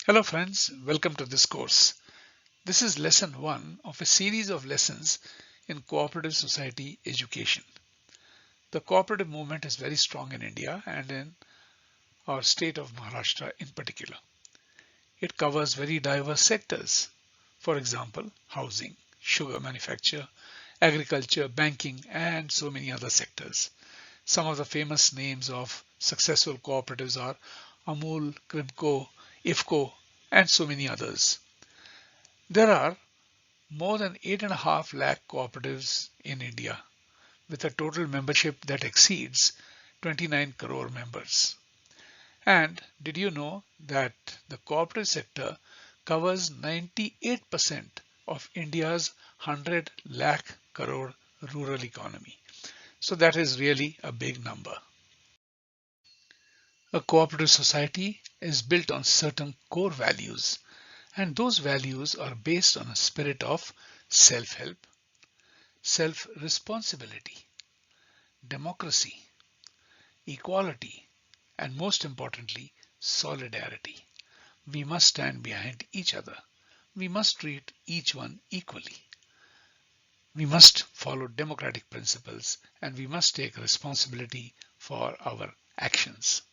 Hello friends, welcome to this course. This is lesson 1 of a series of lessons in cooperative society education. The cooperative movement is very strong in India and in our state of Maharashtra in particular. It covers very diverse sectors. For example, housing, sugar manufacture, agriculture, banking, and so many other sectors. Some of the famous names of successful cooperatives are Amul, Crimco, IFCO, and so many others. There are more than 8.5 lakh cooperatives in India with a total membership that exceeds 29 crore members. And did you know that the cooperative sector covers 98% of India's 100 lakh crore rural economy? So that is really a big number. A cooperative society is built on certain core values, and those values are based on a spirit of self-help, self-responsibility, democracy, equality, and most importantly, solidarity. We must stand behind each other. We must treat each one equally. We must follow democratic principles and we must take responsibility for our actions.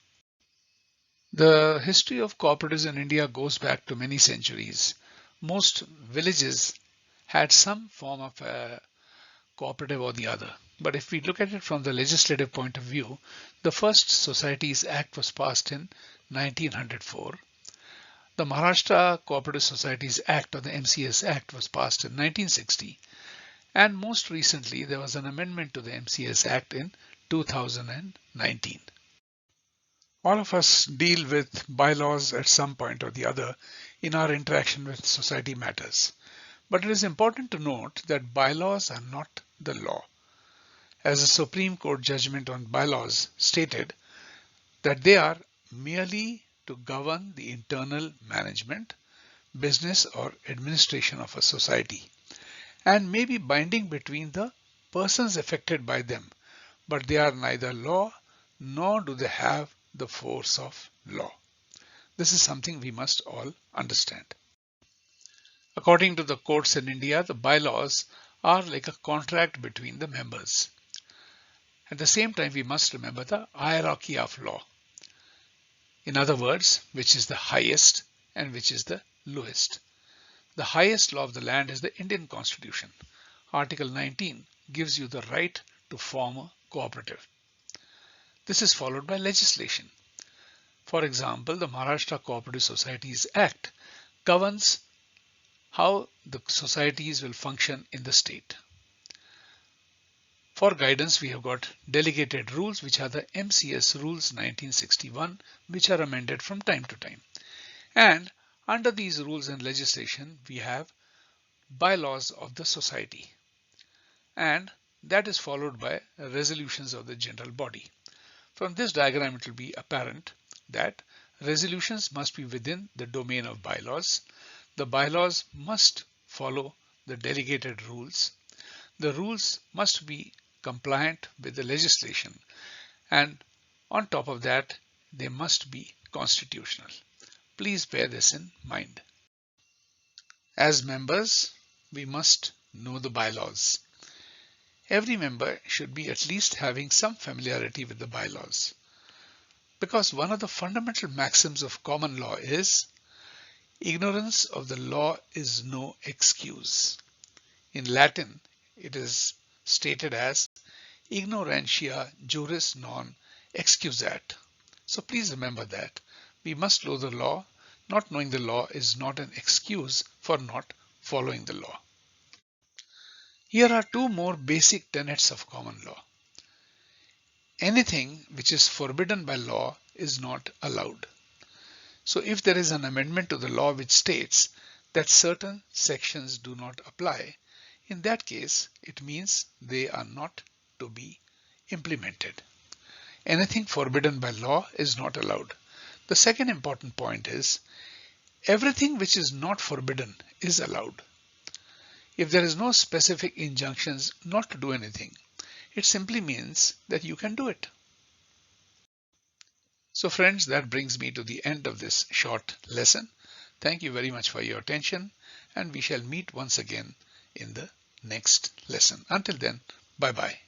The history of cooperatives in India goes back to many centuries. Most villages had some form of a cooperative or the other. But if we look at it from the legislative point of view, the first Societies Act was passed in 1904. The Maharashtra Cooperative Societies Act or the MCS Act was passed in 1960. And most recently, there was an amendment to the MCS Act in 2019. All of us deal with bylaws at some point or the other in our interaction with society matters. But it is important to note that bylaws are not the law. As a Supreme Court judgment on bylaws stated, that they are merely to govern the internal management, business or administration of a society and may be binding between the persons affected by them, but they are neither law nor do they have the force of law. This is something we must all understand. According to the courts in India, the bylaws are like a contract between the members. At the same time, we must remember the hierarchy of law. In other words, which is the highest and which is the lowest. The highest law of the land is the Indian Constitution. Article 19 gives you the right to form a cooperative. This is followed by legislation. For example, the Maharashtra Cooperative Societies Act governs how the societies will function in the state. For guidance, we have got delegated rules, which are the MCS rules 1961, which are amended from time to time. And under these rules and legislation, we have bylaws of the society. And that is followed by resolutions of the general body. From this diagram, it will be apparent that resolutions must be within the domain of bylaws. The bylaws must follow the delegated rules. The rules must be compliant with the legislation. And on top of that, they must be constitutional. Please bear this in mind. As members, we must know the bylaws. Every member should be at least having some familiarity with the bylaws. Because one of the fundamental maxims of common law is ignorance of the law is no excuse. In Latin, it is stated as ignorantia juris non excusat. So please remember that we must know the law. Not knowing the law is not an excuse for not following the law. Here are two more basic tenets of common law. Anything which is forbidden by law is not allowed. So if there is an amendment to the law which states that certain sections do not apply, in that case, it means they are not to be implemented. Anything forbidden by law is not allowed. The second important point is everything which is not forbidden is allowed. If there is no specific injunctions not to do anything, it simply means that you can do it. So friends, that brings me to the end of this short lesson. Thank you very much for your attention, and we shall meet once again in the next lesson. Until then, bye bye.